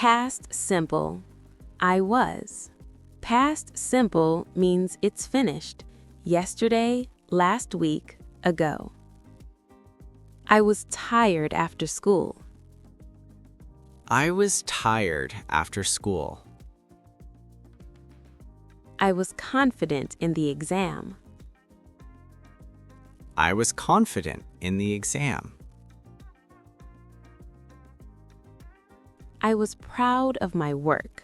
Past simple. I was. Past simple means it's finished. Yesterday, last week, ago. I was tired after school. I was tired after school. I was confident in the exam. I was confident in the exam. I was proud of my work.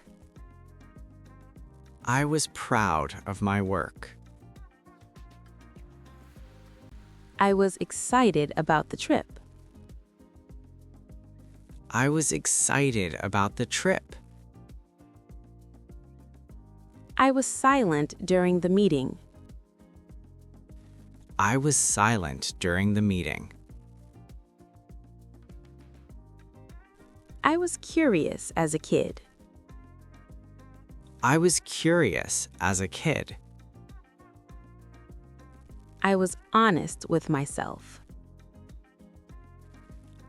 I was proud of my work. I was excited about the trip. I was excited about the trip. I was silent during the meeting. I was silent during the meeting. I was curious as a kid. I was curious as a kid. I was honest with myself.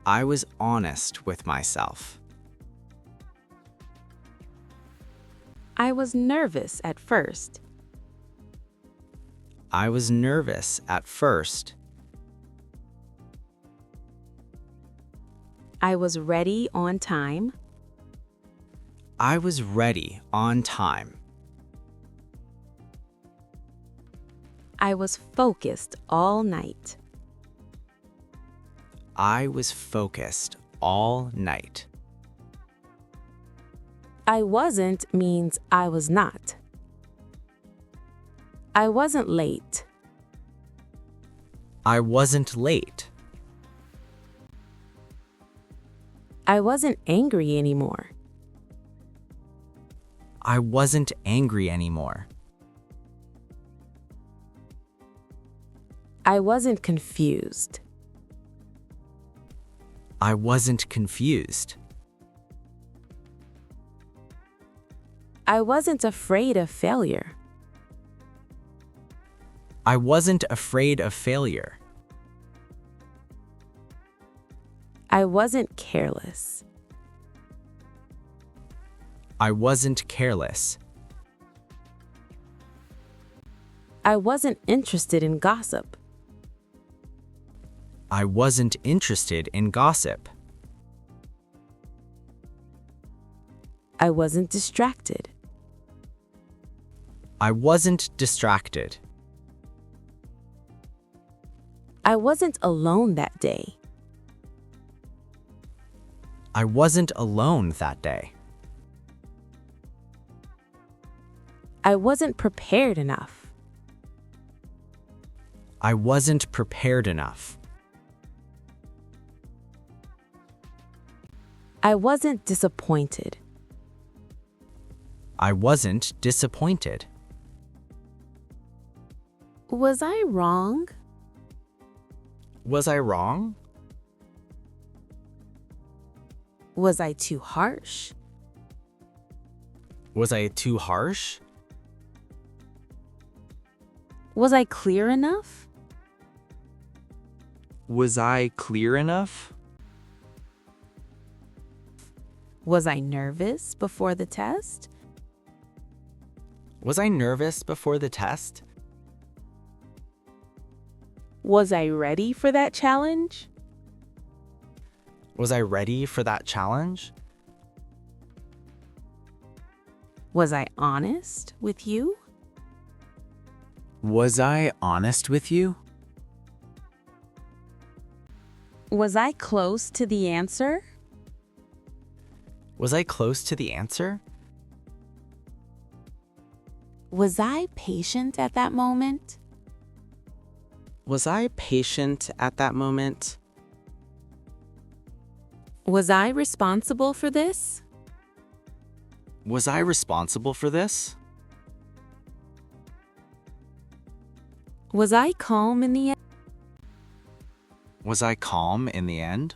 I was honest with myself. I was nervous at first. I was nervous at first. I was ready on time. I was ready on time. I was focused all night. I was focused all night. I wasn't means I was not. I wasn't late. I wasn't late. I wasn't angry anymore. I wasn't angry anymore. I wasn't confused. I wasn't confused. I wasn't afraid of failure. I wasn't afraid of failure. I wasn't careless. I wasn't careless. I wasn't interested in gossip. I wasn't interested in gossip. I wasn't distracted. I wasn't distracted. I wasn't alone that day. I wasn't alone that day. I wasn't prepared enough. I wasn't prepared enough. I wasn't disappointed. I wasn't disappointed. Was I wrong? Was I wrong? Was I too harsh? Was I too harsh? Was I clear enough? Was I clear enough? Was I nervous before the test? Was I nervous before the test? Was I ready for that challenge? Was I ready for that challenge? Was I honest with you? Was I honest with you? Was I close to the answer? Was I close to the answer? Was I patient at that moment? Was I patient at that moment? Was I responsible for this? Was I responsible for this? Was I calm in the end? Was I calm in the end?